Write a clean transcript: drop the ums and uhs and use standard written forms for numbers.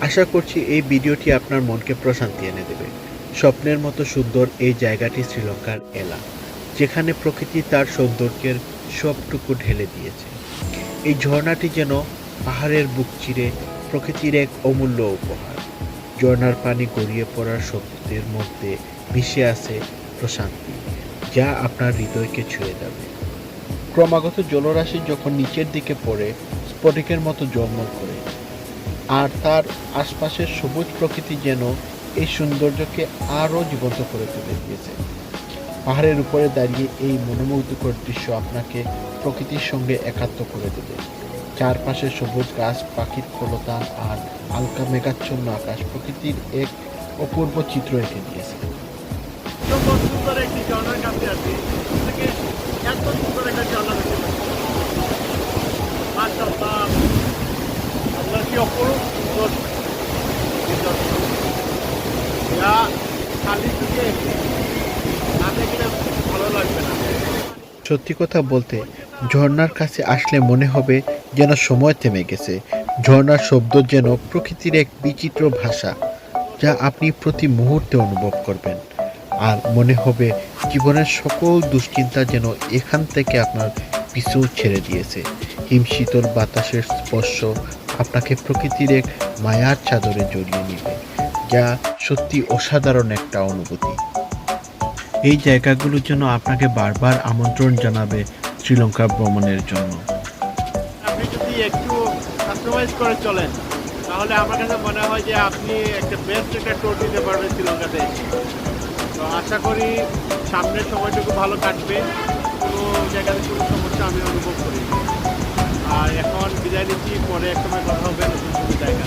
আশা করছি এই ভিডিওটি আপনার মনকে প্রশান্তি এনে দেবে। স্বপ্নের মতো সুন্দর এই জায়গাটি শ্রীলঙ্কার এলা, যেখানে প্রকৃতি তার সৌন্দর্যের সবটুকু ঢেলে দিয়েছে। এই ঝর্ণাটি যেন পাহাড়ের বুক চিরে প্রকৃতির এক অমূল্য উপহার। ঝর্ণার পানি গড়িয়ে পড়ার শব্দের মধ্যে মিশে আছে প্রশান্তি, যা আপনার হৃদয়কে ছুঁয়ে যাবে। ক্রমাগত জলরাশি যখন নিচের দিকে পড়ে স্ফটিকের মতো ঝলমল করে, আর তার আশপাশের সবুজ প্রকৃতি যেন এই সৌন্দর্যকে আরও জীবন্ত করে তুলে দিয়েছে। পাহাড়ের উপরে দাঁড়িয়ে এই মনোমুগ্ধকর দৃশ্য আপনাকে প্রকৃতির সঙ্গে একাত্ম করে দেবে। চারপাশে সবুজ গাছ, পাখির কলতান আর হালকা মেঘাচ্ছন্ন আকাশ প্রকৃতির এক অপূর্ব চিত্র এঁকে দিয়েছে। সুন্দর একটি ঝর্ণার কাছে আছি, থেকে এত সুন্দর একটা ঝর্ণা দেখতে পাচ্ছি। মাশাআল্লাহ, আল্লাহ কি অপরূপ সুন্দর যা খালি চোখে না দেখলে ভালো লাগবে না। সত্যি কথা বলতে, ঝর্ণার কাছে আসলে মনে হবে যেন সময় থেমে গেছে। ঝর্ণার শব্দ যেন প্রকৃতির এক বিচিত্র ভাষা, যা আপনি প্রতি মুহূর্তে অনুভব করবেন। আর মনে হবে জীবনের সকল দুশ্চিন্তা যেন এখান থেকে আপনার পিছু ছেড়ে দিয়েছে। হিমশীতল বাতাসের স্পর্শ আপনাকে প্রকৃতির এক মায়ার চাদরে জড়িয়ে নেবে, যা সত্যি অসাধারণ একটা অনুভূতি। এই জায়গাগুলো যেন আপনাকে বারবার আমন্ত্রণ জানাবে শ্রীলঙ্কা ভ্রমণের জন্য। আপনি যদি একটু কাস্টমাইজ করে চলেন, তাহলে আমার কাছে মনে হয় যে আপনি একটা বেস্ট একটা ট্যুর দিতে পারবেন শ্রীলঙ্কাতে। তো আশা করি সামনের সময়টুকু ভালো কাটবে, কোনো জায়গাতে কোনো সমস্যা আমি অনুভব করি। আর এখন বিদায় নিচ্ছি, পরে এক সময় কথা হবে নতুন কোনো জায়গা।